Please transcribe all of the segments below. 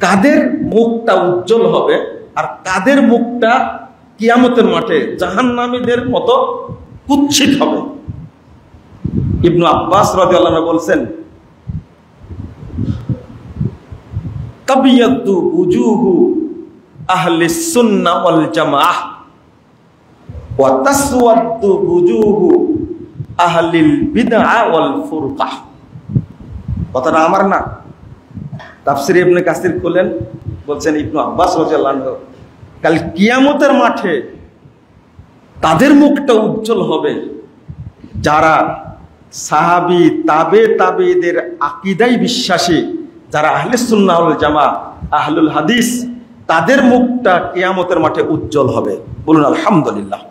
কাদের মুখটা উজ্জ্বল হবে আর কাদের মুখটা কিয়ামতের মাঠে জাহান্নামীদের মতো কুৎসিত হবে। ইবনু আব্বাস রাদিয়াল্লাহু আনহু বলছেন, তাবিয়াদু উজুহু আহলিস সুন্নাহ ওয়াল জামাআহ ওয়া তাসওয়াদু উজুহু আহলিল বিদআহ ওয়াল ফুরকাহ। কথাটা আমার না, তাফসীর ইবনে কাসির খুলেন, বলছেন ইবনু আব্বাস রাদিয়াল্লাহু আনহু কাল কিয়ামতের মাঠে তাদের মুখটা উজ্জ্বল হবে যারা সাহাবী তাবেঈদের আকীদায় বিশ্বাসী, যারা আহলে সুন্নাহ ওয়াল জামাআহ আহলুল হাদিস, তাদের মুখটা কিয়ামতের মাঠে উজ্জ্বল হবে। বলুন আলহামদুলিল্লাহ।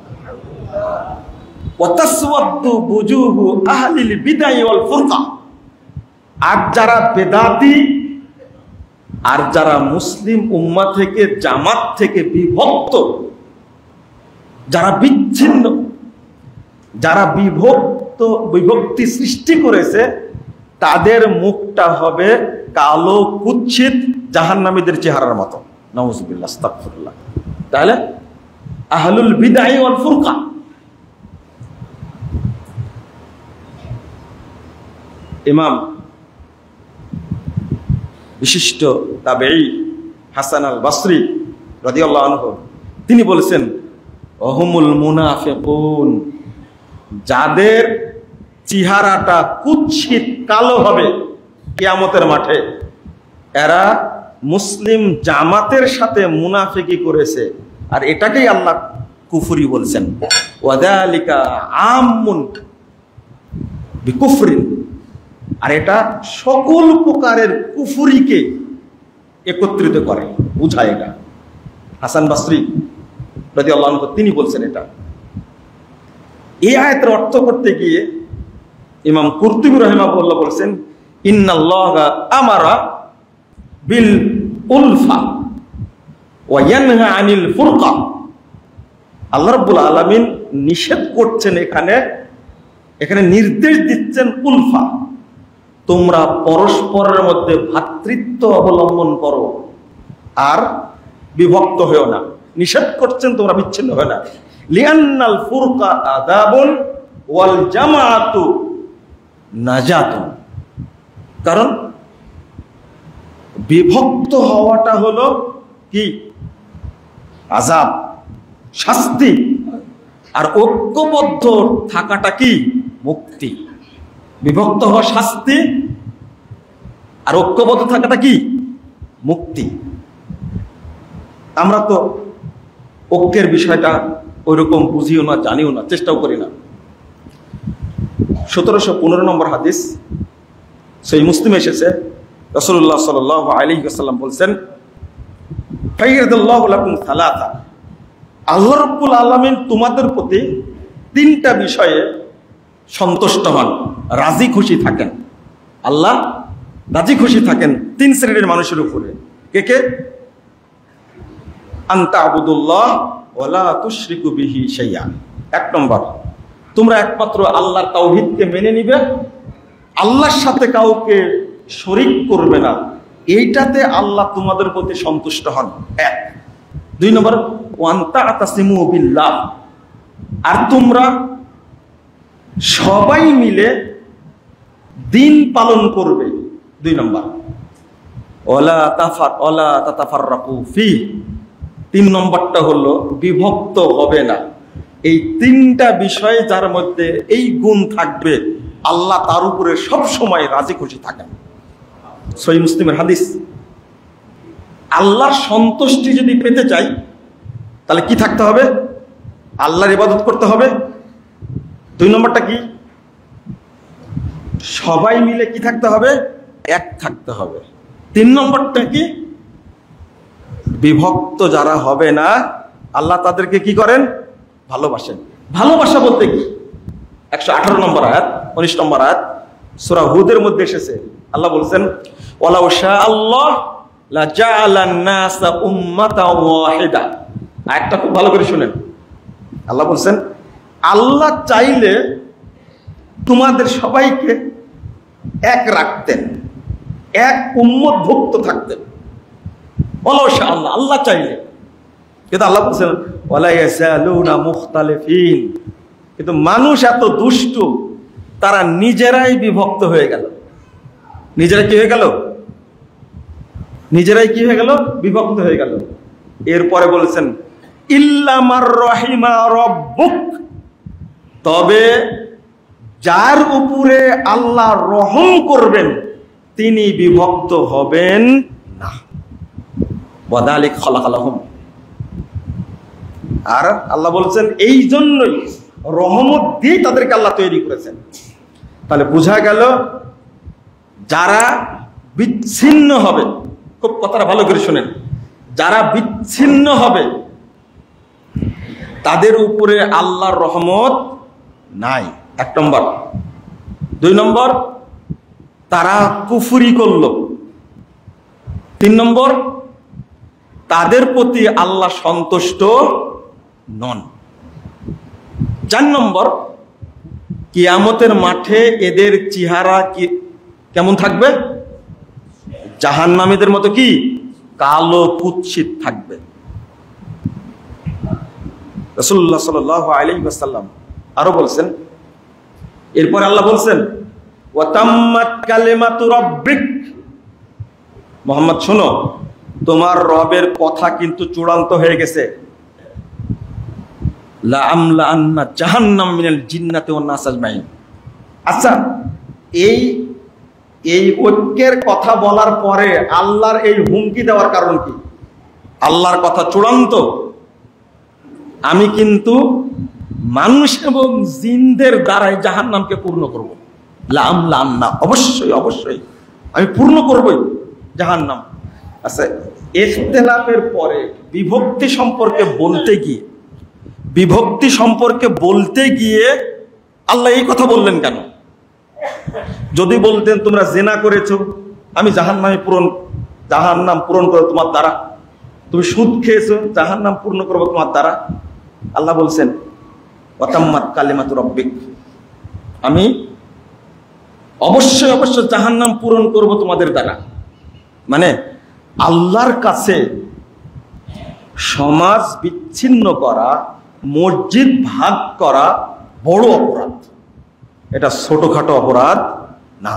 ওয়া তাসওয়াদু বুজুহু আহলিল বিদআহ ওয়াল ফুরকা। আর যারা বেদাতি আর যারা মুসলিম উম্মাহ থেকে জামাত থেকে বিভক্ত, যারা বিচ্ছিন্ন, যারা বিভক্তি সৃষ্টি করেছে, তাদের মুখটা হবে কালো কুৎসিত জাহান্নামীদের চেহারার মতো। নাউযুবিল্লাহ, আস্তাগফিরুল্লাহ। তাহলে আহলুল বিদআহ ওয়াল ফুরকা, ইমাম বিশিষ্ট তাবেঈ হাসান আল বসরি রাদিয়াল্লাহু আনহু তিনি বলেছেন, ওহুমুল মুনাফিকুন, যাদের চেহারাটা কুৎসিত কালো হবে কিয়ামতের মাঠে, এরা মুসলিম জামাতের সাথে মুনাফিকি করেছে, আর এটাকেই আল্লাহ কুফরি বলছেন। ওয়াযালিকা আম্মুন বিকুফরিন, আর এটা সকল প্রকারের কুফরিকে একত্রিত করে, বুঝায়। এটা হাসান বসরি রাদিয়াল্লাহু আনহু তিনি বলছেন। এটা এই আয়াতের অর্থ করতে গিয়ে ইমাম কুরতুবী রাহিমাহুল্লাহ বলেছেন, ইন্নাল্লাহা আমারা বিল উলফা ওয়া ইয়ানহা আনিল ফুরকা। আল্লাহ রাব্বুল আলামিন নিষেধ করছেন, এখানে নির্দেশ দিচ্ছেন উলফা, তোমরা পরস্পরের মধ্যে ভ্রাতৃত্ব অবলম্বন করো আর বিভক্ত হও না। নিষেধ করছেন তোমরা বিচ্ছিন্ন হয় না। লিআন্নাল ফুরকা আযাবুন ওয়াল জামাআতু নাজাতুন, কারণ বিভক্ত হওয়াটা হলো কি আযাব, শাস্তি, আর ঐক্যবদ্ধ থাকাটা কি মুক্তি। বিভক্ত হওয়া শাস্তি আর ঐক্যবদ্ধ থাকাটা কি মুক্তি। আমরা তো ঐক্যের বিষয়টা ওইরকম বুঝিও না, জানিও না, চেষ্টাও করি না। 1715 নম্বর হাদিস সহিহ মুসলিমে এসেছে, রাসূলুল্লাহ সাল্লাল্লাহু আলাইহি ওয়াসাল্লাম বলছেন, ফাইয়াদাল্লাহু লাকুম সালাসা, আল্লাহ রাব্বুল আলামিন তোমাদের প্রতি তিনটা বিষয়ে সন্তুষ্ট হন, রাজি খুশি থাকেন। আল্লাহ রাজি খুশি থাকেন তিন শ্রেণীর মানুষের উপরে। কে কে? আনতা আবুদুল্লাহ ওয়ালা তুশরিকু বিহি শাইআ। এক নম্বর, তোমরা একমাত্র আল্লাহর তাওহীদকে মেনে নিবে, আল্লাহর সাথে কাউকে শরীক করবে না, এইটাতে আল্লাহ তোমাদের প্রতি সন্তুষ্ট হন। এক। দুই নম্বর, ওয়ান তা'তাসিমু বিল্লাহ, আর তোমরা সবাই মিলে দিন পালন করবে। দুই নম্বর, ওয়ালা তাতাফাররাকু ফি, তিন নম্বরটা হলো বিভক্ত হবে না। এই তিনটা বিষয় যার মধ্যে এই গুণ থাকবে, আল্লাহ তার উপরে সব সময় রাজি খুশি থাকেন। সহিহ মুসলিমের হাদিস। আল্লাহর সন্তুষ্টি যদি পেতে চাই তাহলে কি থাকতে হবে? আল্লাহর ইবাদত করতে হবে। দুই নম্বরটা কি? সবাই মিলে কি থাকতে হবে? এক থাকতে হবে। তিন নম্বরটা কি? বিভক্ত যারা হবে না, আল্লাহ তাদেরকে কি করেন? ভালোবাসেন। ভালোবাসা বলতে কি? 118 নম্বর আয়াত, 19 নম্বর আয়াত সূরা হুদের মধ্যে এসেছে। আল্লাহ বলছেন, ওয়ালাউ শাআল্লাহ লাজাআলান নাসা উম্মাতাও ওয়াহিদা। আয়াতটা খুব ভালো করে শুনেন। আল্লাহ বলছেন, আল্লাহ চাইলে তোমাদের সবাইকে এক রাখতেন, এক উম্মতভুক্ত থাকতেন। ওয়ালাউ শা আল্লাহ, আল্লাহ চাইলে। কিন্তু আল্লাহ বলছেন ওয়ালা ইয়াজালুনা মুখতালিফিন, কিন্তু মানুষ এত দুষ্টু, তারা নিজেরাই বিভক্ত হয়ে গেল। নিজেরাই কি হয়ে গেল? নিজেরাই কি হয়ে গেল? বিভক্ত হয়ে গেল। এরপরে বলেছেন ইল্লা মার রহিমা রব্বুক, তবে যার উপরে আল্লাহ রহম করবেন তিনি বিভক্ত হবেন না। ওয়াদালিক খালাকালাহুম, আর আল্লাহ বলছেন এই জন্যই রহমত দিয়ে তাদেরকে আল্লাহ তৈরি করেছেন। তাহলে বোঝা গেল যারা বিচ্ছিন্ন হবে, খুব কথাটা ভালো করে শুনেন, যারা বিচ্ছিন্ন হবে তাদের উপরে আল্লাহর রহমত নাই, 1 নম্বর। 2 নম্বর, তারা কুফরি করল। 3 নম্বর, তাদের প্রতি আল্লাহ সন্তুষ্ট নন। 4 নম্বর, কিয়ামতের মাঠে এদের চেহারা কেমন থাকবে? জাহান্নামীদের মতো কি কালো কুৎসিত থাকবে। রাসূলুল্লাহ সাল্লাল্লাহু আলাইহি ওয়াসাল্লাম আরো বলছেন, এরপর আল্লাহ বলছেন ওয়া তাম্মাত কালিমাতু রাব্বিক, মুহাম্মদ শোনো, তোমার রবের কথা কিন্তু চূড়ান্ত হয়ে গেছে। লা আমলা আন্না জাহান্নাম মিনাল জিন্নাতি ওয়ান নাস আজমাইন। আচ্ছা, এই ঐক্যের কথা বলার পরে আল্লাহর এই হুমকি দেওয়ার কারণ কি? আল্লাহর কথা চূড়ান্ত, আমি কিন্তু মানুষ এবং জিনদের দ্বারাই জাহান্নামকে পূর্ণ করব। লা আমলা আন্না, অবশ্যই অবশ্যই আমি পূর্ণ করবই জাহান্নাম। আচ্ছা, ইখতিলাফের পরে বিভক্তি সম্পর্কে বলতে গিয়ে আল্লাহ এই কথা বললেন কেন? যদি বলতেন তোমরা জিনা করেছো, আমি জাহান্নাম পূরণ করব তোমার দ্বারা, তুমি সুদ খেয়েছো, জাহান্নাম পূর্ণ করবো তোমার দ্বারা। আল্লাহ বলছেন ওয়া তাম্মাত কালিমাতু রাব্বিক, আমি অবশ্যই অবশ্যই জাহান্নাম পূরণ করব তোমাদের দ্বারা। মানে আল্লাহর কাছে সমাজ বিচ্ছিন্ন করা, মসজিদ ভাগ করা বড় অপরাধ, এটা ছোটখাটো অপরাধ না।